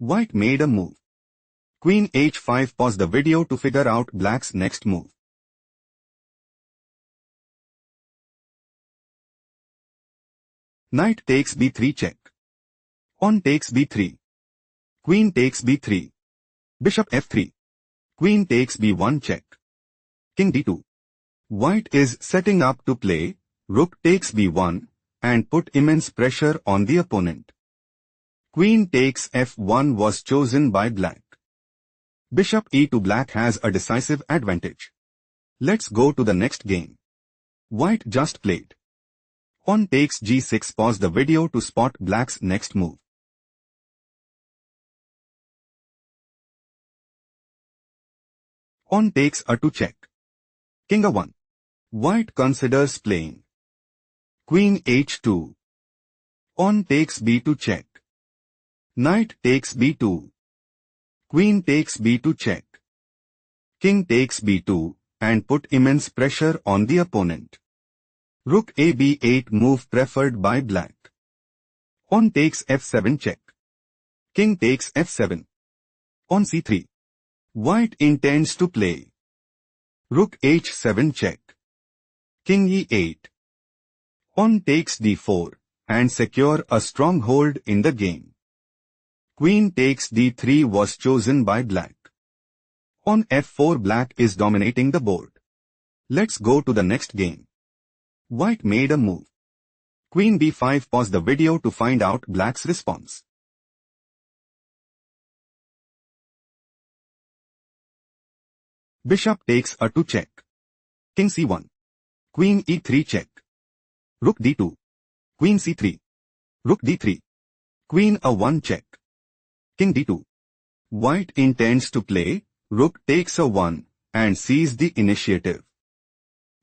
White made a move. Queen h5. Pause the video to figure out black's next move. Knight takes b3 check. Pawn takes b3. Queen takes b3. Bishop f3. Queen takes b1 check. King d2. White is setting up to play rook takes b1 and put immense pressure on the opponent. Queen takes f1 was chosen by black. Bishop e2. Black has a decisive advantage. Let's go to the next game. White just played. Pawn takes g6. Pause the video to spot black's next move. Pawn takes a2 check. King a1. White considers playing. Queen h2. Pawn takes b2 check. Knight takes b2. Queen takes b2 check. King takes b2 and put immense pressure on the opponent. Rook a b8 move preferred by black. Pawn takes f7 check. King takes f7. Pawn c3. White intends to play. Rook h7 check. King e8. Pawn takes d4 and secure a stronghold in the game. Queen takes d3 was chosen by black. On f4. Black is dominating the board. Let's go to the next game. White made a move. Queen b5. Pause the video to find out black's response. Bishop takes a2 check. King c1. Queen e3 check. Rook d2. Queen c3. Rook d3. Queen a1 check. King d2. White intends to play rook takes a1 and seize the initiative.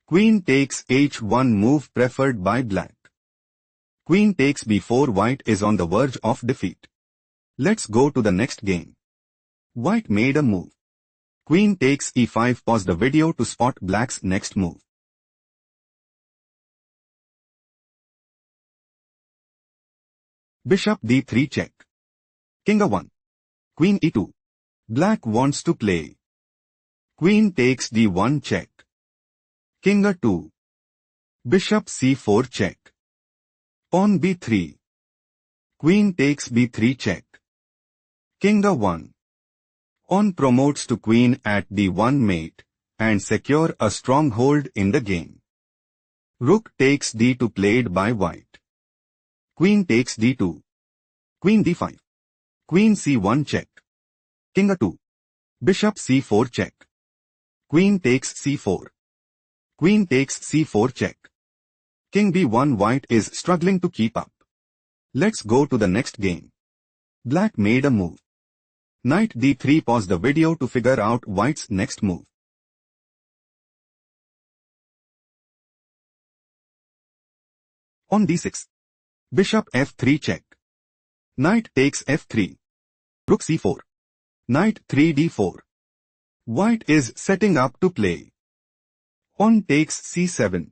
Queen takes h1 move preferred by black. Queen takes b4. White is on the verge of defeat. Let's go to the next game. White made a move. Queen takes e5. Pause the video to spot black's next move. Bishop d3 check. King a1. Queen e2. Black wants to play. Queen takes d1 check. King a2. Bishop c4 check. Pawn b3. Queen takes b3 check. King a1. Pawn promotes to queen at d1 mate and secure a stronghold in the game. Rook takes d2 played by white. Queen takes d2. Queen d5. Queen c1 check. King a2. Bishop c4 check. Queen takes c4. Queen takes c4 check. King b1. White is struggling to keep up. Let's go to the next game. Black made a move. Knight d3. Pause the video to figure out white's next move. On d6. Bishop f3 check. Knight takes f3. Rook c4. Knight 3d4. White is setting up to play. Pawn takes c7.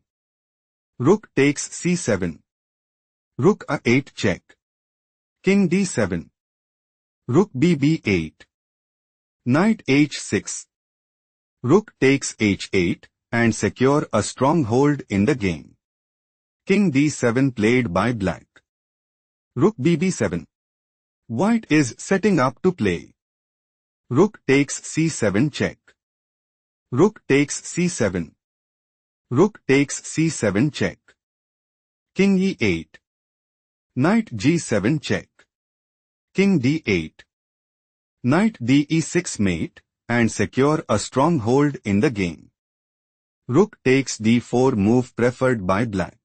Rook takes c7. Rook a8 check. King d7. Rook bb8. Knight h6. Rook takes h8 and secure a stronghold in the game. King d7 played by black. Rook bb7. White is setting up to play. Rook takes c7 check. Rook takes c7. Rook takes c7 check. King e8. Knight g7 check. King d8. Knight de6 mate and secure a stronghold in the game. Rook takes d4 move preferred by black.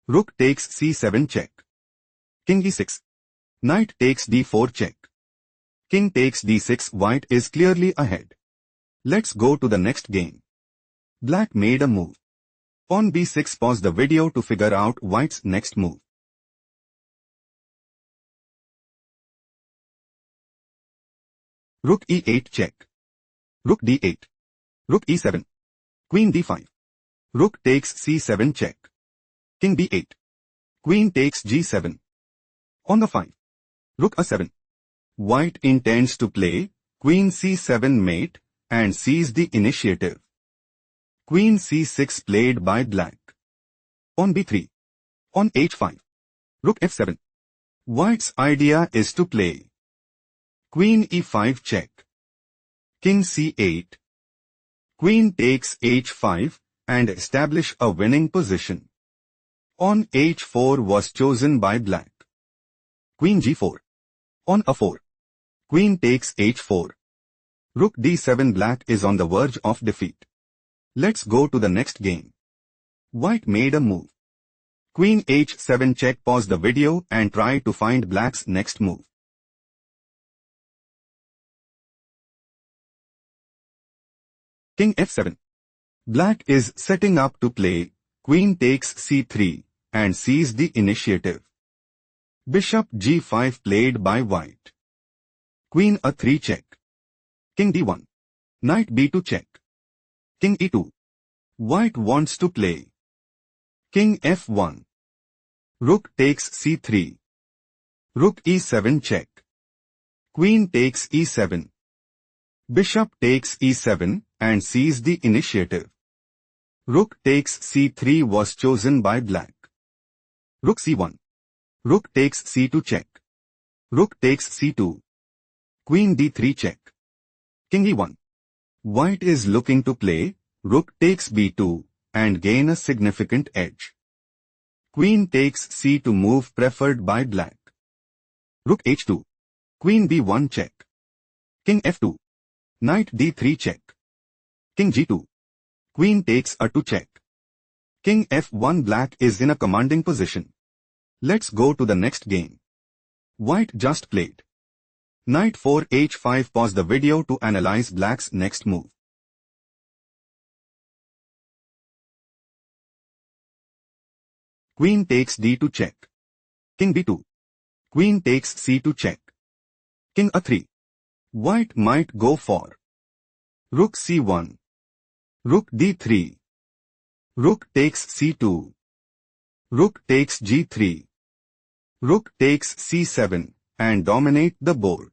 Rook takes c7 check. King e6. Knight takes d4 check. King takes d6. White is clearly ahead. Let's go to the next game. Black made a move. Pawn b6. Pause the video to figure out white's next move. Rook e8 check. Rook d8. Rook e7. Queen d5. Rook takes c7 check. King b8. Queen takes g7. On the 5. Rook a7. White intends to play Queen c7 mate and seize the initiative. Queen c6 played by Black. On b3. On h5. Rook f7. White's idea is to play Queen e5 check. King c8. Queen takes h5 and establish a winning position. On h4 was chosen by Black. Queen g4. On a4. Queen takes h4. Rook d7. Black is on the verge of defeat. Let's go to the next game. White made a move. Queen h7 check. Pause the video and try to find Black's next move. King f7. Black is setting up to play Queen takes c3 and seize the initiative. Bishop g5 played by White. Queen a3 check. King d1. Knight b2 check. King e2. White wants to play King f1. Rook takes c3. Rook e7 check. Queen takes e7. Bishop takes e7 and seize the initiative. Rook takes c3 was chosen by Black. Rook c1. Rook takes c2 check. Rook takes c2. Queen d3 check. King e1. White is looking to play Rook takes b2 and gain a significant edge. Queen takes c2 move preferred by Black. Rook h2. Queen b1 check. King f2. Knight d3 check. King g2. Queen takes a2 check. King f1. Black is in a commanding position. Let's go to the next game. White just played Knight 4 h5. Pause the video to analyze Black's next move. Queen takes d2 check. King b2. Queen takes c2 check. King a3. White might go for Rook c1. Rook d3. Rook takes c2. Rook takes g3. Rook takes c7 and dominate the board.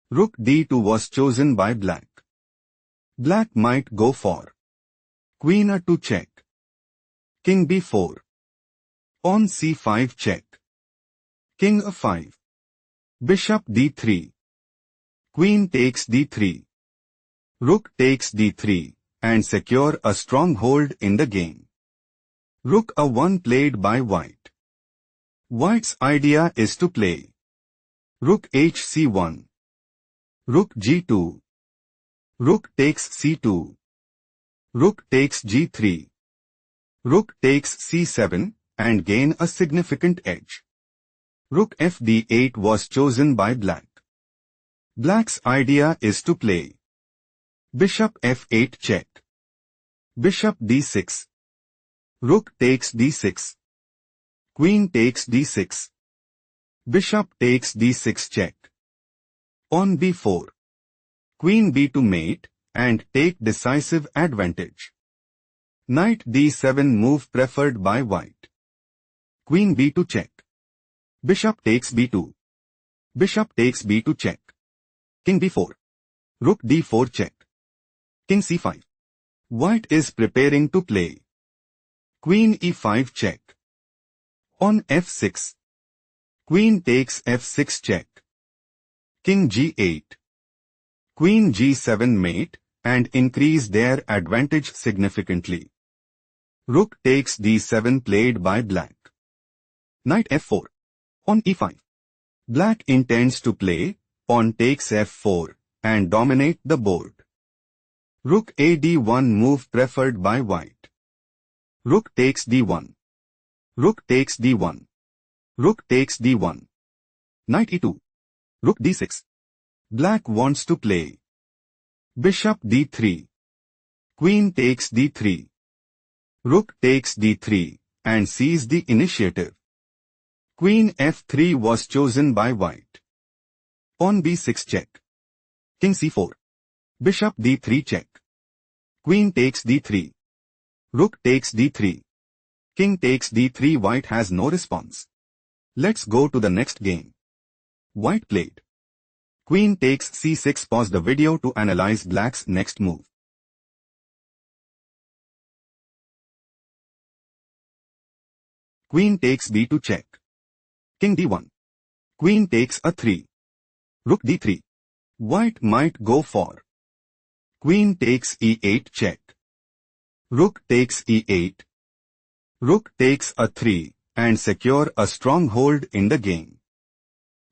Rook d2 was chosen by Black. Black might go for Queen a2 check. King b4. On c5 check. King a5. Bishop d3. Queen takes d3. Rook takes d3 and secure a stronghold in the game. Rook a1 played by White. White's idea is to play Rook hc1. Rook g2. Rook takes c2. Rook takes g3. Rook takes c7 and gain a significant edge. Rook fd8 was chosen by Black. Black's idea is to play Bishop f8 check. Bishop d6. Rook takes d6. Queen takes d6. Bishop takes d6 check. On b4. Queen b2 mate and take decisive advantage. Knight d7 move preferred by White. Queen b2 check. Bishop takes b2. Bishop takes b2 check. King b4. Rook d4 check. King c5. White is preparing to play Queen e5 check. On f6. Queen takes f6 check. King g8. Queen g7 mate and increase their advantage significantly. Rook takes d7 played by Black. Knight f4. On e5. Black intends to play Pawn takes f4 and dominate the board. Rook ad1 move preferred by White. Rook takes d1. Rook takes d1. Rook takes d1. Knight e2. Rook d6. Black wants to play Bishop d3. Queen takes d3. Rook takes d3 and seize the initiative. Queen f3 was chosen by White. Pawn b6 check. King c4. Bishop d3 check. Queen takes d3. Rook takes d3. King takes d3. White has no response. Let's go to the next game. White played Queen takes c6. Pause the video to analyze black's next move. Queen takes b2 check. King d1. Queen takes a3. Rook d3. White might go for. Queen takes e8 check. Rook takes e8. Rook takes a3 and secure a stronghold in the game.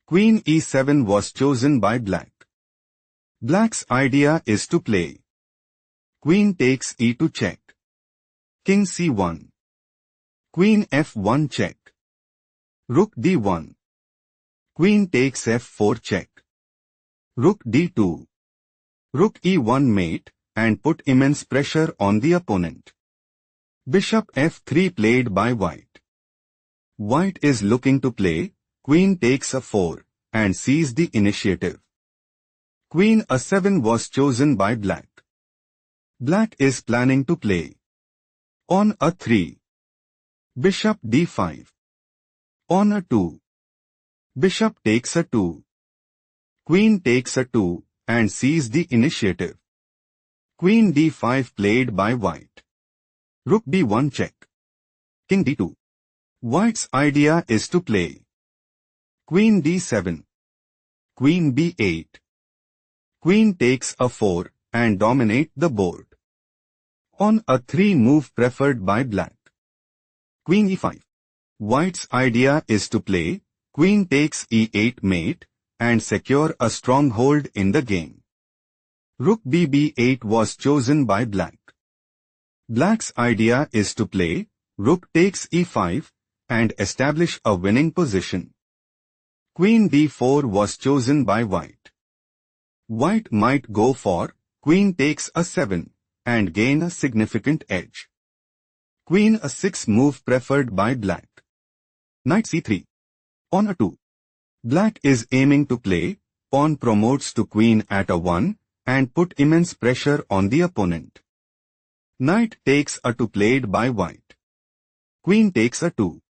Queen e7 was chosen by black. Black's idea is to play. Queen takes e2 check. King c1. Queen f1 check. Rook d1. Queen takes f4 check. Rook d2. Rook e1 mate and put immense pressure on the opponent. Bishop f3 played by white. White is looking to play. Queen takes a4 and seize the initiative. Queen a7 was chosen by black. Black is planning to play. On a3. Bishop d5. On a2. Bishop takes a2. Queen takes a2 and seize the initiative. Queen d5 played by white. Rook b1 check. King d2. White's idea is to play. Queen d7. Queen b8. Queen takes a4 and dominate the board. On a3 move preferred by black. Queen e5. White's idea is to play. Queen takes e8 mate and secure a stronghold in the game. Rook b8 was chosen by black. Black's idea is to play. Rook takes e5 and establish a winning position. Queen d4 was chosen by white. White might go for. Queen takes a7 and gain a significant edge. Queen a6 move preferred by black. Knight c3. On a2. Black is aiming to play. Pawn promotes to queen at a1 and put immense pressure on the opponent. Knight takes a2 played by white. Queen takes a2.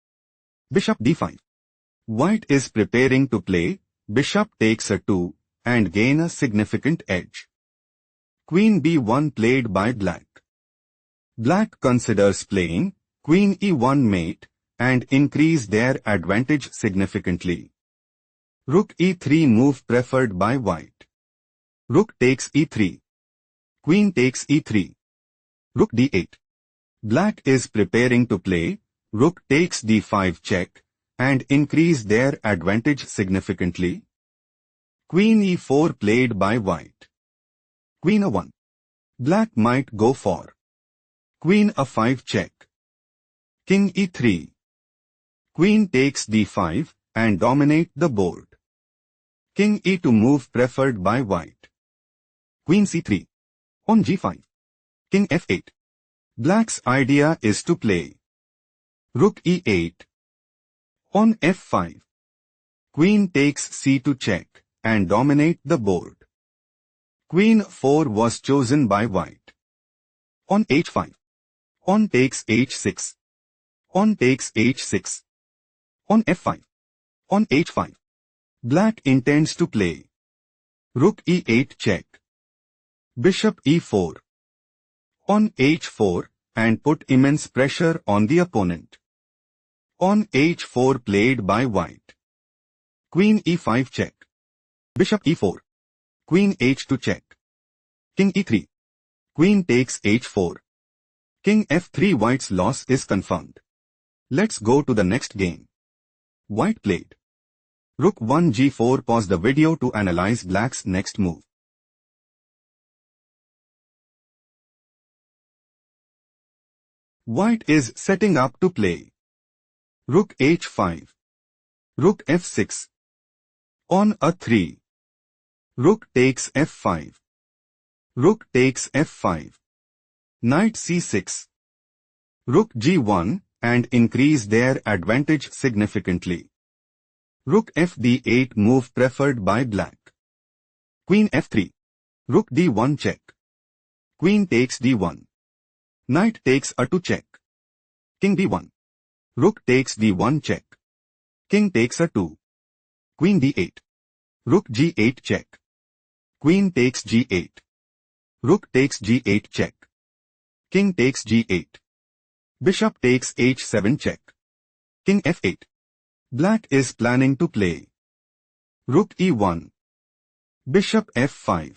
Bishop d5. White is preparing to play. Bishop takes a2 and gain a significant edge. Queen b1 played by black. Black considers playing. Queen e1 mate and increase their advantage significantly. Rook e3 move preferred by white. Rook takes e3. Queen takes e3. Rook d8. Black is preparing to play. Rook takes d5 check and increase their advantage significantly. Queen e4 played by white. Queen a1. Black might go for. Queen a5 check. King e3. Queen takes d5 and dominate the board. King e2 move preferred by white. Queen c3. On g5. King f8. Black's idea is to play. Rook e8. On f5. Queen takes c2 check and dominate the board. Queen 4 was chosen by white. On h5. On takes h6. On takes h6. On f5. On h5. Black intends to play. Rook e8 check. Bishop e4. On h4 and put immense pressure on the opponent. On h4 played by white. Queen e5 check. Bishop e4. Queen h2 check. King e3. Queen takes h4. King f3. White's loss is confirmed. Let's go to the next game. White played. Rook 1 g4. Pause the video to analyze black's next move. White is setting up to play. Rook h5. Rook f6. On a3. Rook takes f5. Rook takes f5. Knight c6. Rook g1 and increase their advantage significantly. Rook fd8 move preferred by black. Queen f3. Rook d1 check. Queen takes d1. Knight takes a2 check. King d1. Rook takes d1 check. King takes a2. Queen d8. Rook g8 check. Queen takes g8. Rook takes g8 check. King takes g8. Bishop takes h7 check. King f8. Black is planning to play. Rook e1. Bishop f5.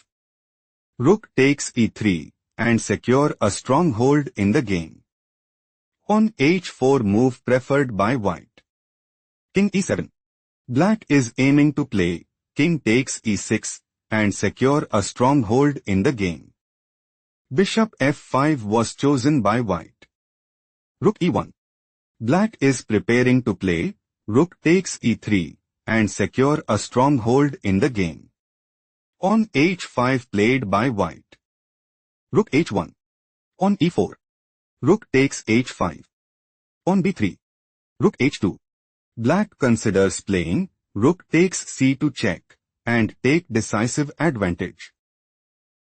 Rook takes e3 and secure a stronghold in the game. On h4 move preferred by white. King e7. Black is aiming to play king takes e6 and secure a stronghold in the game. Bishop f5 was chosen by white. Rook e1. Black is preparing to play rook takes e3 and secure a stronghold in the game. On h5 played by white. Rook h1. On e4. Rook takes h5. On b3. Rook h2. Black considers playing rook takes c2 check and take decisive advantage.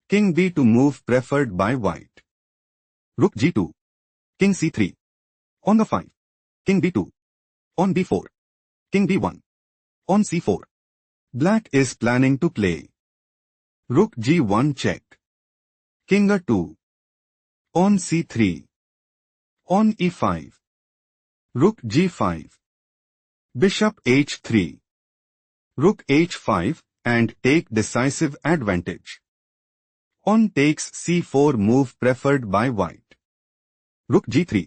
King b2 move preferred by white. Rook g2. King c3. On the 5. King b2. On b4. King b1. On c4. Black is planning to play rook g1 check. King a2. On c3. On e5. Rook g5. Bishop h3. Rook h5 and take decisive advantage. On takes c4 move preferred by white. Rook g3.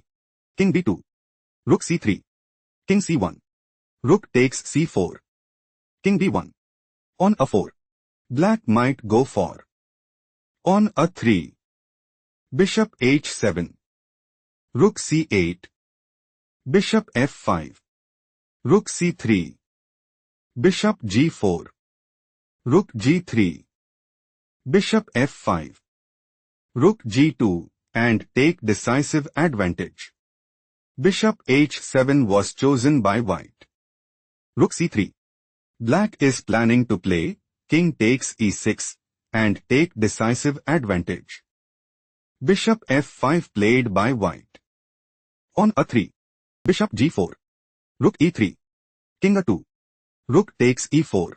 King b2. Rook c3. King c1. Rook takes c4. King b1. On a4. Black might go for. On a3. Bishop h7. Rook c8. Bishop f5. Rook c3. Bishop g4. Rook g3. Bishop f5. Rook g2 and take decisive advantage. Bishop h7 was chosen by white. Rook c3. Black is planning to play king takes e6 and take decisive advantage. Bishop f5 played by white. On a3. Bishop g4. Rook e3. King a2. Rook takes e4.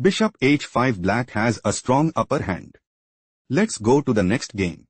Bishop h5. Black has a strong upper hand. Let's go to the next game.